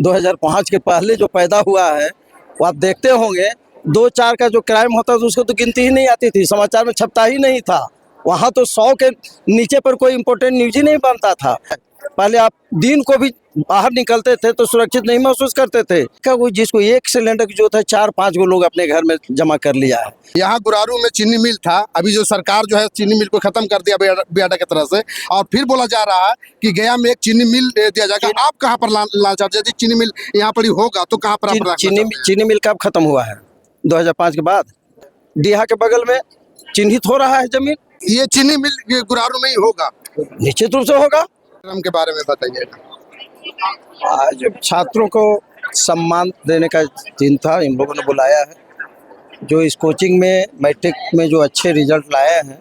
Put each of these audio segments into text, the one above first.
2005 के पहले जो पैदा हुआ है वो आप देखते होंगे, 2-4 का जो क्राइम होता था उसको तो गिनती ही नहीं आती थी, समाचार में छपता ही नहीं था। वहाँ तो 100 के नीचे पर कोई इम्पोर्टेंट न्यूज ही नहीं बनता था। पहले आप दिन को भी बाहर निकलते थे तो सुरक्षित नहीं महसूस करते थे। क्या वो जिसको एक सिलेंडर की जो था 4-5 गो लोग अपने घर में जमा कर लिया है। यहाँ गुरारू में चीनी मिल था, अभी जो सरकार जो है चीनी मिल को खत्म कर दिया बियाडा की तरफ से, और फिर बोला जा रहा है कि गया में एक चीनी मिल दिया जाएगा। आप कहाँ पर लाना चाहते हैं? यदि चीनी मिल यहाँ पर ही होगा तो कहाँ पर आप चीनी मिल कब खत्म हुआ है? 2005 के बाद। डीहा के बगल में चिन्हित हो रहा है जमीन। ये चीनी मिल गुरारू में ही होगा, निश्चित रूप से होगा। के बारे में बताइएगा। आज छात्रों को सम्मान देने का दिन था, इन लोगों ने बुलाया है। जो इस कोचिंग में मैट्रिक में जो अच्छे रिजल्ट लाए हैं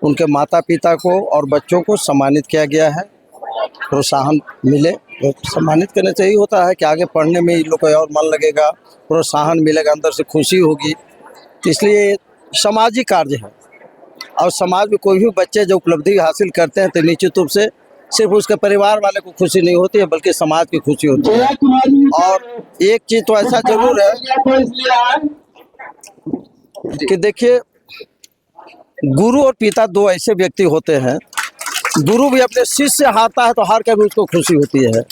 उनके माता पिता को और बच्चों को सम्मानित किया गया है, प्रोत्साहन मिले। तो सम्मानित करने से ही होता है कि आगे पढ़ने में इन लोग को और मन लगेगा, प्रोत्साहन मिलेगा, अंदर से खुशी होगी। तो इसलिए सामाजिक कार्य है, और समाज में कोई भी बच्चे जो उपलब्धि हासिल करते हैं तो निश्चित रूप से सिर्फ उसके परिवार वाले को खुशी नहीं होती है बल्कि समाज की खुशी होती है। और एक चीज़ तो ऐसा जरूर है कि देखिए, गुरु और पिता दो ऐसे व्यक्ति होते हैं। गुरु भी अपने शिष्य से हारता है तो हार कर भी उसको खुशी होती है,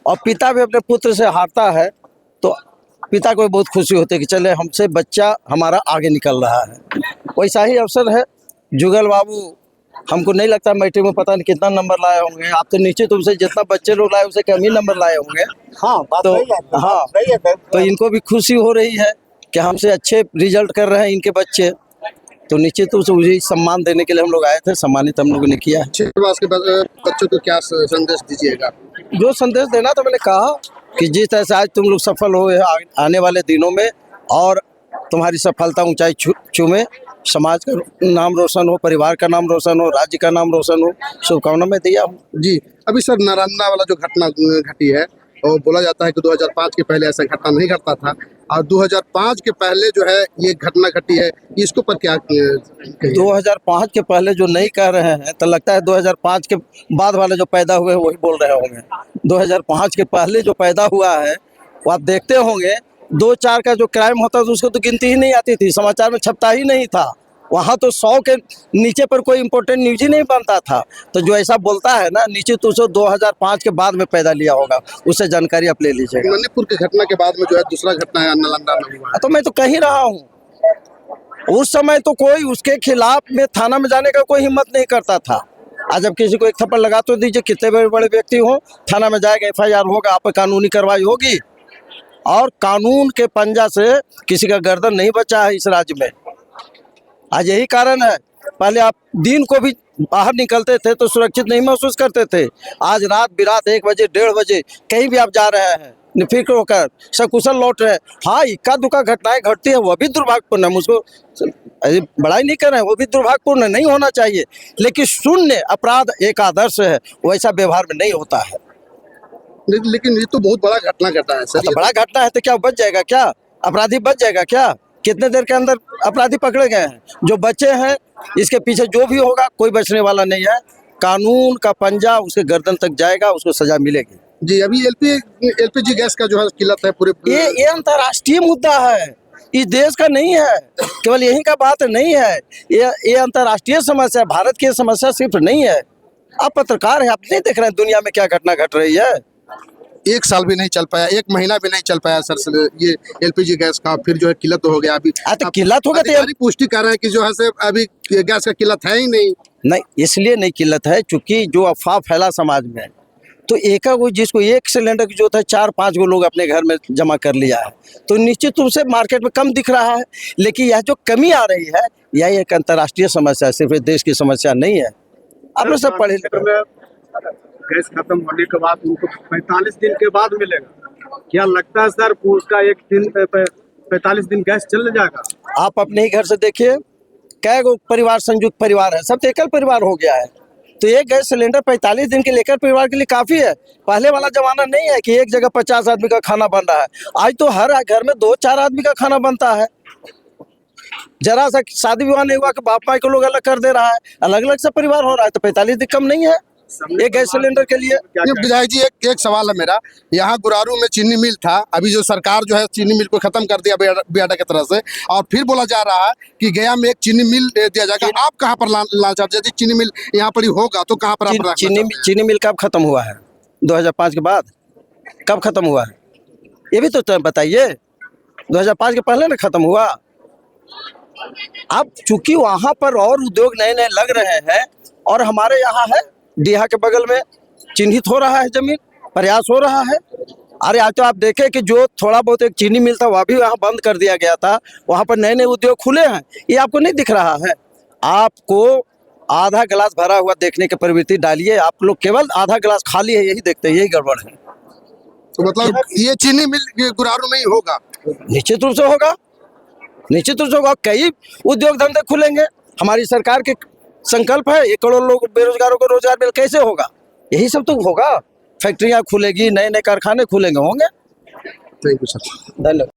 और पिता भी अपने पुत्र से हारता है तो पिता को भी बहुत खुशी होती है कि चले हमसे बच्चा हमारा आगे निकल रहा है। वैसा ही अवसर है। जुगल बाबू हमको नहीं लगता मैट्रिक में पता नहीं कितना नंबर लाए होंगे। आप तो निश्चित रूप से जितना बच्चे लोग लाए उससे कम ही नंबर लाए होंगे। हाँ, तो हाँ, तो इनको भी खुशी हो रही है कि हमसे अच्छे रिजल्ट कर रहे हैं इनके बच्चे। तो निश्चित रूप से उसी सम्मान देने के लिए हम लोग आए थे, सम्मानित हम लोगों ने किया है। के बच्चों को क्या संदेश दीजिएगा? जो संदेश देना तो मैंने कहा कि जिस तरह से आज तुम लोग सफल हो आने वाले दिनों में, और तुम्हारी सफलता ऊंचाई छूमे, समाज का नाम रोशन हो, परिवार का नाम रोशन हो, राज्य का नाम रोशन हो, शुभकामना मैं दिया हूँ। जी, अभी सर नारंदा वाला जो घटना घटी है, और बोला जाता है कि 2005 के पहले ऐसा घटना नहीं घटता था, और 2005 के पहले जो है ये घटना घटी है, इसको पर क्या 2005 के पहले जो नहीं कह रहे हैं तो लगता है 2005 के बाद वाले जो पैदा हुए वही बोल रहे होंगे। 2005 के पहले जो पैदा हुआ है वो आप देखते होंगे, 2-4 का जो क्राइम होता था उसको तो गिनती ही नहीं आती थी, समाचार में छपता ही नहीं था। वहाँ तो 100 के नीचे पर कोई इम्पोर्टेंट न्यूज ही नहीं बनता था। तो जो ऐसा बोलता है ना, निश्चित रूप से 2005 के बाद में पैदा लिया होगा, उससे जानकारी आप ले लीजिएगा। मणिपुर की घटना के बाद में जो है दूसरा घटना है नालंदा में हुआ। तो मैं तो कह ही रहा हूँ, उस समय तो कोई उसके खिलाफ में थाना में जाने का कोई हिम्मत नहीं करता था। आज जब किसी को एक थप्पड़ लगा तो दीजिए, कितने बड़े बड़े व्यक्ति हो, थाना में जाएगा, FIR होगा, आप पर कानूनी कार्रवाई होगी, और कानून के पंजा से किसी का गर्दन नहीं बचा है इस राज्य में। आज यही कारण है, पहले आप दिन को भी बाहर निकलते थे तो सुरक्षित नहीं महसूस करते थे। आज रात बिरात 1 बजे 1:30 बजे कहीं भी आप जा रहे हैं निफिक्र होकर, सकुशल लौट रहे हैं। हाँ, इक्का दुक्का घटनाएं घटती है, वह भी दुर्भाग्यपूर्ण है, मुझको बड़ाई नहीं कर रहे हैं, वो भी दुर्भाग्यपूर्ण नहीं होना चाहिए, लेकिन शून्य अपराध एक आदर्श है, वैसा व्यवहार में नहीं होता है। लेकिन ये तो बहुत बड़ा घटना घटा है सर। तो बड़ा घटना है तो क्या बच जाएगा? क्या अपराधी बच जाएगा? क्या कितने देर के अंदर अपराधी पकड़े गए हैं? जो बच्चे हैं इसके पीछे जो भी होगा कोई बचने वाला नहीं है। कानून का पंजा उसके गर्दन तक जाएगा, उसको सजा मिलेगी। जी, अभी LPG गैस का जो है किल्लत है पूरे, ये अंतर्राष्ट्रीय मुद्दा है, इस देश का नहीं है, केवल यही का बात नहीं है। ये अंतर्राष्ट्रीय समस्या, भारत की समस्या सिर्फ नहीं है। आप पत्रकार हैं, आप नहीं देख रहे हैं दुनिया में क्या घटना घट रही है। 1 साल भी नहीं चल पाया, 1 महीना भी नहीं चल पाया सर ये LPG गैस का, फिर जो है किल्लत हो गया। अभी तो किल्लत हो गया, पुष्टि कर रहे हैं कि जो है से अभी गैस का किल्लत है ही नहीं। इसलिए नहीं किल्लत है क्योंकि जो अफवाह फैला समाज में, तो जिसको एक सिलेंडर की जो था 4-5 गो लोग अपने घर में जमा कर लिया है, तो निश्चित रूप से मार्केट में कम दिख रहा है। लेकिन यह जो कमी आ रही है यह एक अंतर्राष्ट्रीय समस्या है, सिर्फ देश की समस्या नहीं है। आप लोग सब पढ़े गैस खत्म होने के बाद उनको 45 दिन के बाद मिलेगा, क्या लगता है सर उसका एक दिन 45 दिन गैस चल जाएगा? आप अपने ही घर से देखिए, कै गो परिवार संयुक्त परिवार है, सब तो एकल परिवार हो गया है। तो एक गैस सिलेंडर 45 दिन के लेकर परिवार के लिए काफी है। पहले वाला जमाना नहीं है कि एक जगह 50 आदमी का खाना बन रहा है। आज तो हर घर में 2-4 आदमी का खाना बनता है। जरा सा शादी विवाह नहीं हुआ कि बाप माई को लोग अलग कर दे रहा है, अलग अलग से परिवार हो रहा है, तो 45 दिन कम नहीं है। ये गैस सिलेंडर के लिए क्या ये क्या विधायक जी एक सवाल है मेरा। यहाँ गुरारू में चीनी मिल था, अभी जो सरकार जो है चीनी मिल को खत्म कर दिया बेटा की तरह से, और फिर बोला जा रहा है कि गया में एक चीनी मिल दिया जाएगा। आप कहाँ पर लाना चाहते हैं? यदि चीनी मिल यहाँ पर ही होगा तो कहाँ पर आप रखना चाहते हैं? चीनी मिल कब खत्म हुआ है? 2005 के बाद कब खत्म हुआ है? ये भी तो बताइए। 2005 के पहले ना खत्म हुआ। अब चूंकि वहां पर और उद्योग नए नए लग रहे हैं और हमारे यहाँ है डीहा के बगल में चिन्हित हो रहा है जमीन, प्रयास हो रहा है। अरे आज तो आप देखें कि जो थोड़ा बहुत एक चीनी मिल था वह भी वहाँ बंद कर दिया गया था, वहाँ पर नए नए उद्योग खुले हैं। ये आपको नहीं दिख रहा है? आपको आधा गिलास भरा हुआ देखने की प्रवृत्ति डालिए। आप लोग केवल आधा गिलास खाली है यही देखते हैं, यही गड़बड़ है। तो मतलब ये चीनी मिल गुरारू में ही होगा? निश्चित रूप से होगा, निश्चित रूप से होगा। कई उद्योग धंधे खुलेंगे। हमारी सरकार के संकल्प है 1 करोड़ लोग बेरोजगारों को रोजगार मिल, कैसे होगा? यही सब तो होगा। फैक्ट्रियां खुलेगी, नए नए कारखाने खुलेंगे, होंगे। Thank you sir. धन्यवाद।